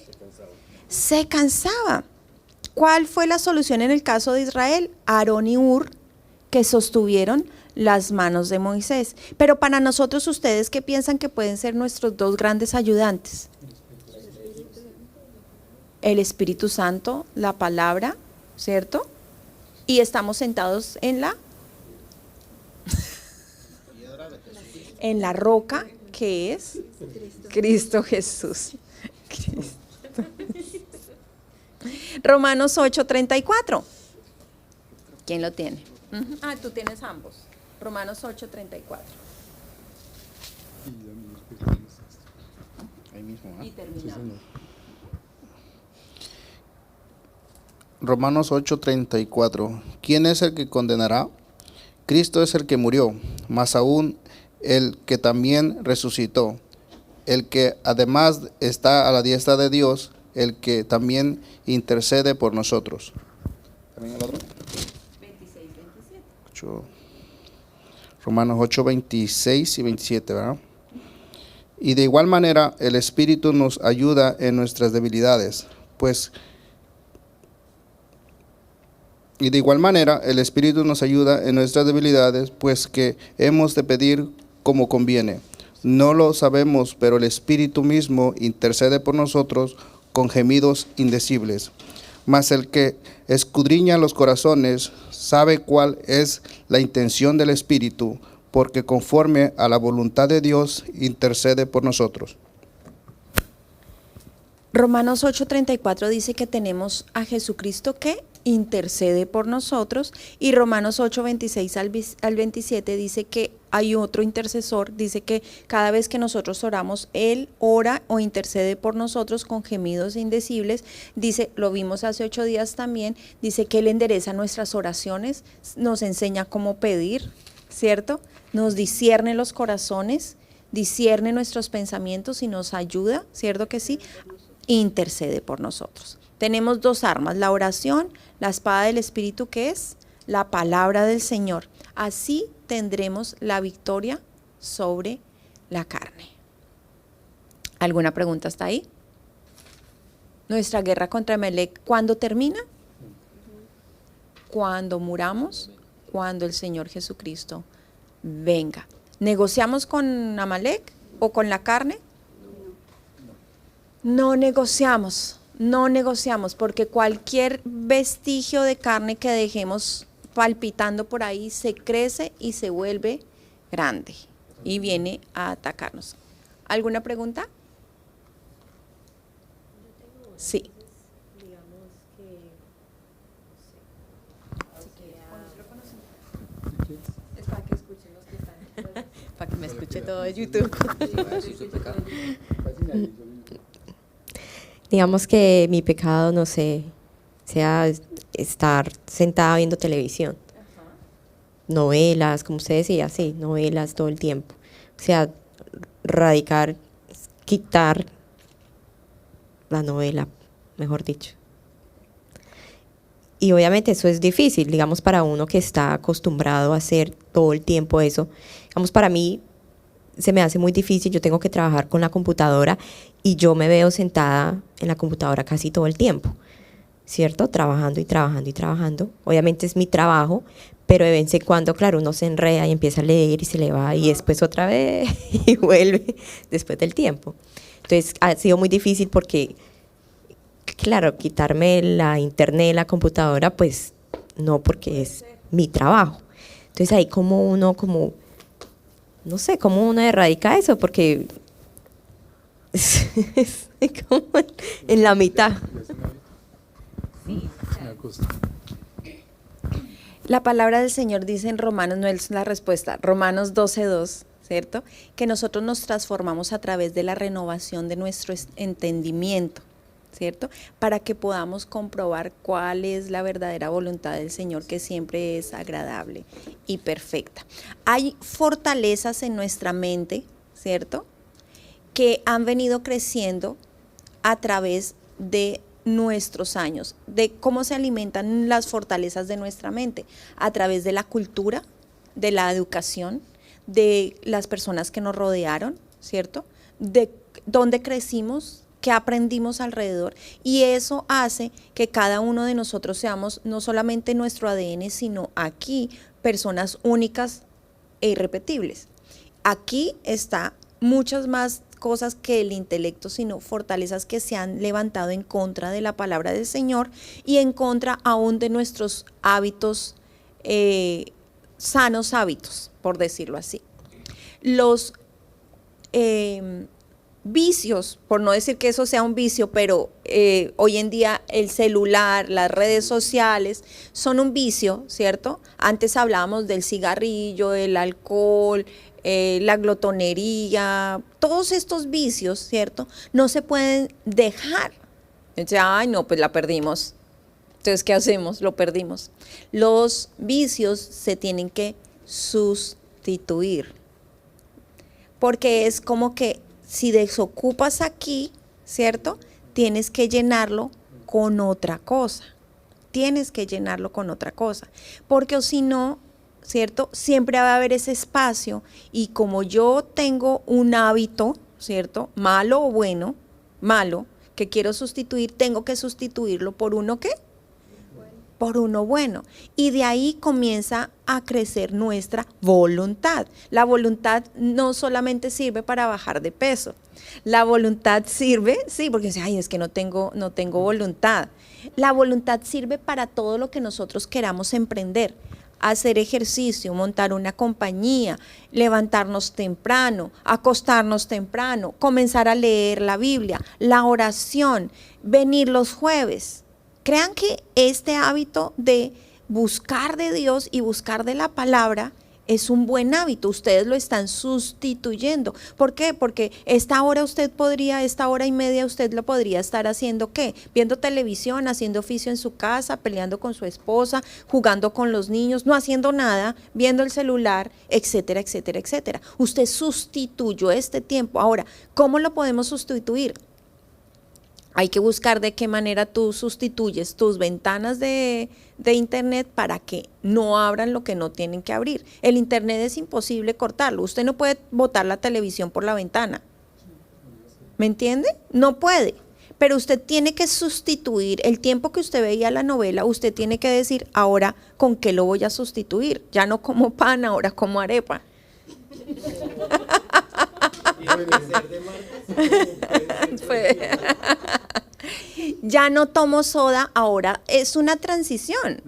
Se cansaba. ¿Cuál fue la solución en el caso de Israel? Aarón y Hur, que sostuvieron las manos de Moisés. Pero para nosotros, ¿ustedes qué piensan que pueden ser nuestros dos grandes ayudantes? El Espíritu Santo, la palabra, ¿cierto? Y estamos sentados en la roca, que es Cristo Jesús. Romanos 8:34. ¿Quién lo tiene? Ah, tú tienes ambos. Romanos 8:34. Ahí mismo, ¿eh? Y terminamos. Romanos 8:34. ¿Quién es el que condenará? Cristo es el que murió, más aún el que también resucitó, el que además está a la diestra de Dios, el que también intercede por nosotros. ¿También el otro? 26, 27. Romanos 8, 26 y 27, ¿verdad? Y de igual manera el Espíritu nos ayuda en nuestras debilidades, pues que hemos de pedir como conviene. No lo sabemos, pero el Espíritu mismo intercede por nosotros con gemidos indecibles. Mas el que escudriña los corazones sabe cuál es la intención del Espíritu, porque conforme a la voluntad de Dios intercede por nosotros. Romanos 8:34 dice que tenemos a Jesucristo que intercede por nosotros, y Romanos 8:26 al 27 dice que hay otro intercesor, dice que cada vez que nosotros oramos, Él ora o intercede por nosotros con gemidos indecibles. Dice, lo vimos hace 8 días también, dice que Él endereza nuestras oraciones, nos enseña cómo pedir, ¿cierto? Nos discierne los corazones, discierne nuestros pensamientos y nos ayuda, ¿cierto que sí? Intercede por nosotros. Tenemos dos armas, la oración, la espada del Espíritu, que es la palabra del Señor. Así tendremos la victoria sobre la carne. ¿Alguna pregunta hasta ahí? Nuestra guerra contra Amalec, ¿cuándo termina? Cuando muramos, cuando el Señor Jesucristo venga. ¿Negociamos con Amalec o con la carne? No negociamos. No negociamos, porque cualquier vestigio de carne que dejemos palpitando por ahí se crece y se vuelve grande y viene a atacarnos. ¿Alguna pregunta? Sí. Es para que escuchen los que están. Para que me escuche todo de YouTube. Digamos que mi pecado, no sé, sea estar sentada viendo televisión. Novelas, como usted decía, sí, novelas todo el tiempo. O sea, radicar, quitar la novela, mejor dicho. Y obviamente eso es difícil, digamos, para uno que está acostumbrado a hacer todo el tiempo eso. Digamos, para mí se me hace muy difícil, yo tengo que trabajar con la computadora y yo me veo sentada en la computadora casi todo el tiempo, ¿cierto? Trabajando y trabajando y trabajando. Obviamente es mi trabajo, pero de vez en cuando, claro, uno se enreda y empieza a leer y se le va y después otra vez y vuelve después del tiempo. Entonces ha sido muy difícil porque, claro, quitarme la internet, la computadora, pues no, porque es mi trabajo. Entonces ahí como uno, no sé, cómo uno erradica eso, porque es como en la mitad. La palabra del Señor dice en Romanos, no es la respuesta, Romanos 12:2, ¿cierto? Que nosotros nos transformamos a través de la renovación de nuestro entendimiento, ¿cierto? Para que podamos comprobar cuál es la verdadera voluntad del Señor, que siempre es agradable y perfecta. Hay fortalezas en nuestra mente, ¿cierto?, que han venido creciendo a través de nuestros años. De cómo se alimentan las fortalezas de nuestra mente, a través de la cultura, de la educación, de las personas que nos rodearon, ¿cierto?, de dónde crecimos, qué aprendimos alrededor, y eso hace que cada uno de nosotros seamos no solamente nuestro ADN, sino aquí personas únicas e irrepetibles. Aquí está muchas más cosas que el intelecto, sino fortalezas que se han levantado en contra de la palabra del Señor y en contra aún de nuestros hábitos, sanos hábitos, por decirlo así. Los vicios, por no decir que eso sea un vicio, pero hoy en día el celular, las redes sociales son un vicio, ¿cierto? Antes hablábamos del cigarrillo, el alcohol, la glotonería, todos estos vicios, ¿cierto?, no se pueden dejar. Entonces, ay, no, pues la perdimos. Entonces, ¿qué hacemos? Lo perdimos. Los vicios se tienen que sustituir, porque es como que si desocupas aquí, ¿cierto?, tienes que llenarlo con otra cosa. Tienes que llenarlo con otra cosa, porque o si no, ¿cierto?, siempre va a haber ese espacio, y como yo tengo un hábito, ¿cierto?, malo o bueno, malo, que quiero sustituir, tengo que sustituirlo por uno ¿qué? Por uno bueno. Y de ahí comienza a crecer nuestra voluntad. La voluntad no solamente sirve para bajar de peso. La voluntad sirve, sí, porque dice, ay, es que no tengo voluntad. La voluntad sirve para todo lo que nosotros queramos emprender. Hacer ejercicio, montar una compañía, levantarnos temprano, acostarnos temprano, comenzar a leer la Biblia, la oración, venir los jueves. Crean que este hábito de buscar de Dios y buscar de la palabra es un buen hábito. Ustedes lo están sustituyendo. ¿Por qué? Porque esta hora y media usted lo podría estar haciendo ¿qué? Viendo televisión, haciendo oficio en su casa, peleando con su esposa, jugando con los niños, no haciendo nada, viendo el celular, etcétera, etcétera, etcétera. Usted sustituyó este tiempo. Ahora, ¿cómo lo podemos sustituir? Hay que buscar de qué manera tú sustituyes tus ventanas de internet para que no abran lo que no tienen que abrir. El internet es imposible cortarlo. Usted no puede botar la televisión por la ventana. ¿Me entiende? No puede. Pero usted tiene que sustituir el tiempo que usted veía la novela. Usted tiene que decir, ahora, ¿con qué lo voy a sustituir? Ya no como pan, ahora como arepa. Ya no tomo soda, ahora es una transición.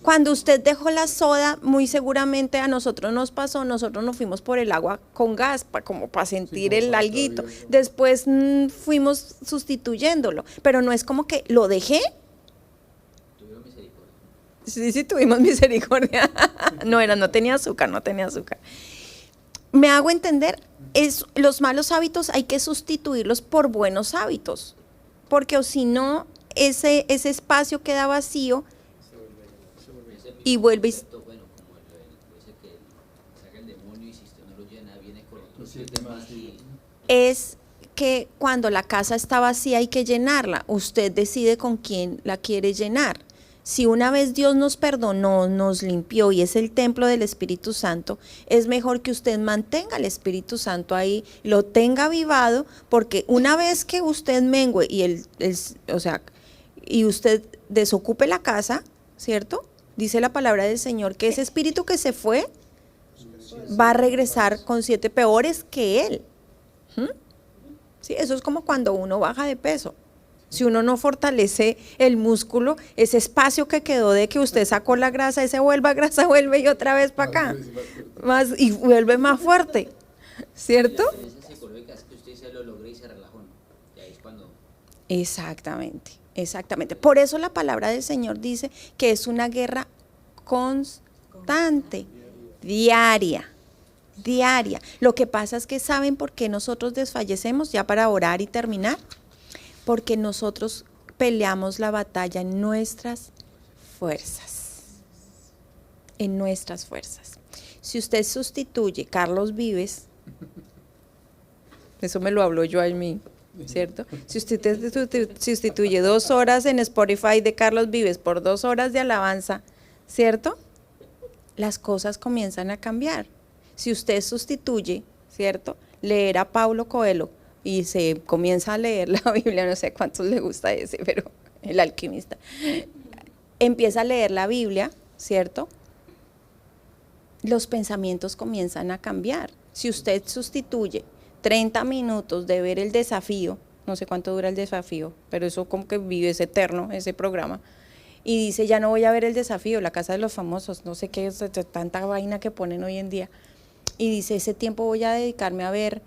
Cuando usted dejó la soda, muy seguramente a nosotros nos pasó, nosotros nos fuimos por el agua con gas, como para sentir el alguito. Después fuimos sustituyéndolo, pero no es como que lo dejé. ¿Tuvieron misericordia? Sí, tuvimos misericordia. No tenía azúcar. ¿Me hago entender? Los malos hábitos hay que sustituirlos por buenos hábitos, porque o si no, ese espacio queda vacío y vuelve y... Bueno, como dice que saca el demonio y si usted no lo llena, viene con otros 7 más. Es que cuando la casa está vacía hay que llenarla. Usted decide con quién la quiere llenar. Si una vez Dios nos perdonó, nos limpió y es el templo del Espíritu Santo, es mejor que usted mantenga el Espíritu Santo ahí, lo tenga avivado, porque una vez que usted mengue y usted desocupe la casa, ¿cierto? Dice la palabra del Señor que ese espíritu que se fue va a regresar con 7 peores que él. ¿sí? Eso es como cuando uno baja de peso. Si uno no fortalece el músculo, ese espacio que quedó de que usted sacó la grasa, ese grasa vuelve y otra vez para acá. Y vuelve más fuerte, ¿cierto? Exactamente, exactamente. Por eso la palabra del Señor dice que es una guerra constante, diaria. Lo que pasa es que ¿saben por qué nosotros desfallecemos? Ya para orar y terminar. Porque nosotros peleamos la batalla en nuestras fuerzas. En nuestras fuerzas. Si usted sustituye Carlos Vives, eso me lo habló yo a mí, ¿cierto? Si usted sustituye 2 horas en Spotify de Carlos Vives por 2 horas de alabanza, ¿cierto? Las cosas comienzan a cambiar. Si usted sustituye, ¿cierto? Leer a Paulo Coelho y se comienza a leer la Biblia, no sé cuántos le gusta ese, pero el alquimista, empieza a leer la Biblia, ¿cierto? Los pensamientos comienzan a cambiar. Si usted sustituye 30 minutos de ver el desafío, no sé cuánto dura el desafío, pero eso como que vive, es eterno ese programa, y dice, ya no voy a ver el desafío, la casa de los famosos, no sé qué es tanta vaina que ponen hoy en día, y dice, ese tiempo voy a dedicarme a ver,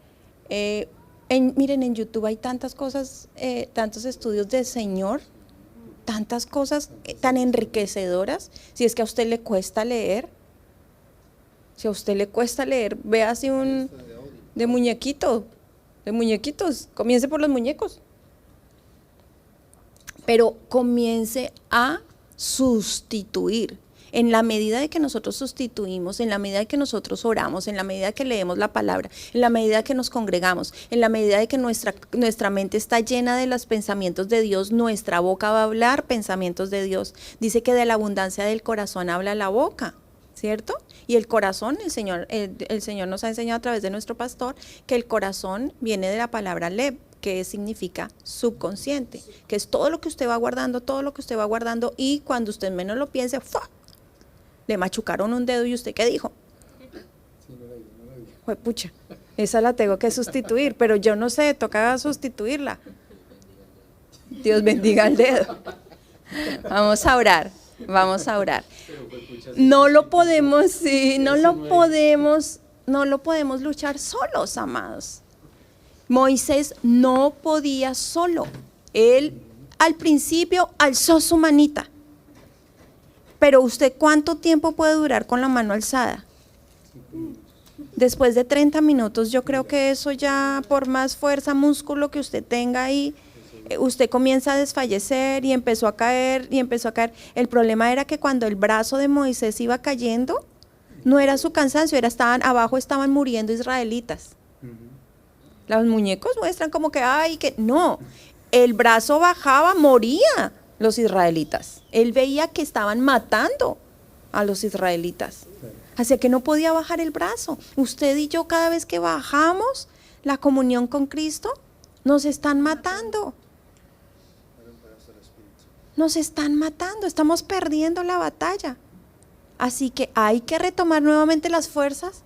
miren, en YouTube hay tantas cosas, tantos estudios del Señor, tantas cosas tan enriquecedoras. Si es que a usted le cuesta leer, vea así de muñequitos, comience por los muñecos, pero comience a sustituir. En la medida de que nosotros sustituimos, en la medida de que nosotros oramos, en la medida de que leemos la palabra, en la medida de que nos congregamos, en la medida de que nuestra mente está llena de los pensamientos de Dios, nuestra boca va a hablar pensamientos de Dios. Dice que de la abundancia del corazón habla la boca, ¿cierto? Y el corazón, el Señor nos ha enseñado a través de nuestro pastor que el corazón viene de la palabra lev, que significa subconsciente, que es todo lo que usted va guardando, y cuando usted menos lo piense, ¡fua!, le machucaron un dedo y usted ¿qué dijo? Jue pucha, esa la tengo que sustituir, pero yo no sé, toca sustituirla. Dios bendiga el dedo. Vamos a orar. No lo podemos luchar solos, amados. Moisés no podía solo. Él al principio alzó su manita. Pero usted, ¿cuánto tiempo puede durar con la mano alzada? Después de 30 minutos, yo creo que eso ya, por más fuerza, músculo que usted tenga ahí, usted comienza a desfallecer y empezó a caer. El problema era que cuando el brazo de Moisés iba cayendo, no era su cansancio, abajo estaban muriendo israelitas. Los muñecos muestran como que, no, el brazo bajaba, moría los israelitas. Él veía que estaban matando a los israelitas. Así que no podía bajar el brazo. Usted y yo, cada vez que bajamos la comunión con Cristo, nos están matando. Estamos perdiendo la batalla. Así que hay que retomar nuevamente las fuerzas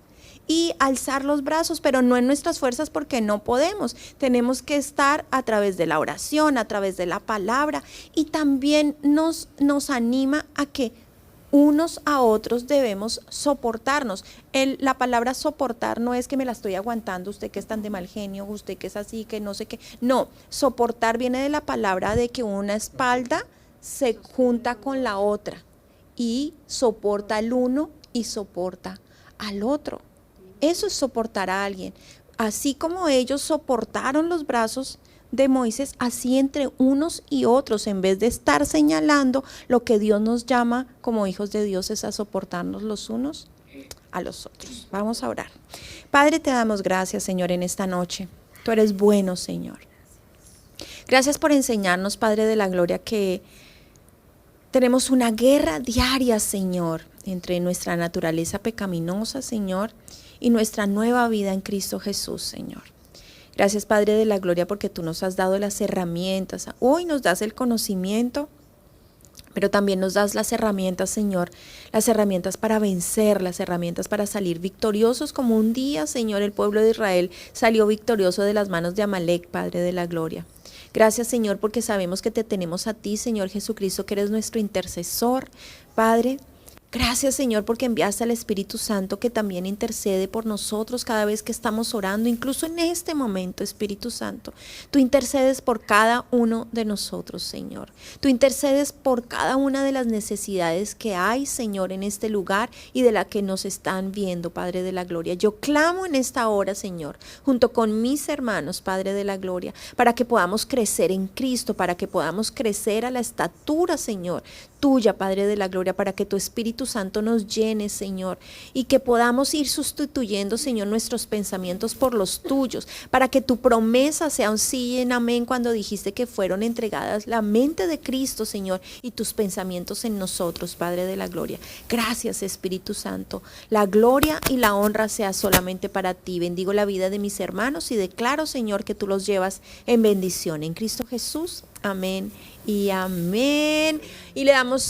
y alzar los brazos, pero no en nuestras fuerzas porque no podemos. Tenemos que estar a través de la oración, a través de la palabra, y también nos anima a que unos a otros debemos soportarnos. La palabra soportar no es que me la estoy aguantando, usted que es tan de mal genio, usted que es así, que no sé qué. No, soportar viene de la palabra de que una espalda se junta con la otra y soporta al uno y soporta al otro. Eso es soportar a alguien. Así como ellos soportaron los brazos de Moisés, así entre unos y otros, en vez de estar señalando, lo que Dios nos llama como hijos de Dios es a soportarnos los unos a los otros. Vamos a orar. Padre, te damos gracias, Señor, en esta noche. Tú eres bueno, Señor. Gracias por enseñarnos, Padre de la gloria, que tenemos una guerra diaria, Señor, entre nuestra naturaleza pecaminosa, Señor, y nuestra nueva vida en Cristo Jesús, Señor. Gracias, Padre de la gloria, porque tú nos has dado las herramientas. Hoy nos das el conocimiento pero también nos das las herramientas, Señor, las herramientas para vencer, las herramientas para salir victoriosos, como un día, Señor, el pueblo de Israel salió victorioso de las manos de Amalek, Padre de la gloria. Gracias, Señor, porque sabemos que te tenemos a ti, Señor Jesucristo, que eres nuestro intercesor, Padre. Gracias, Señor, porque enviaste al Espíritu Santo que también intercede por nosotros cada vez que estamos orando, incluso en este momento, Espíritu Santo. Tú intercedes por cada uno de nosotros, Señor. Tú intercedes por cada una de las necesidades que hay, Señor, en este lugar y de la que nos están viendo, Padre de la gloria. Yo clamo en esta hora, Señor, junto con mis hermanos, Padre de la gloria, para que podamos crecer en Cristo, para que podamos crecer a la estatura, Señor, tuya, Padre de la gloria, para que tu Espíritu Santo nos llene, Señor, y que podamos ir sustituyendo, Señor, nuestros pensamientos por los tuyos, para que tu promesa sea un sí y un amén cuando dijiste que fueron entregadas la mente de Cristo, Señor, y tus pensamientos en nosotros, Padre de la gloria. Gracias, Espíritu Santo. La gloria y la honra sea solamente para ti. Bendigo la vida de mis hermanos y declaro, Señor, que tú los llevas en bendición. En Cristo Jesús. Amén y amén. Y le damos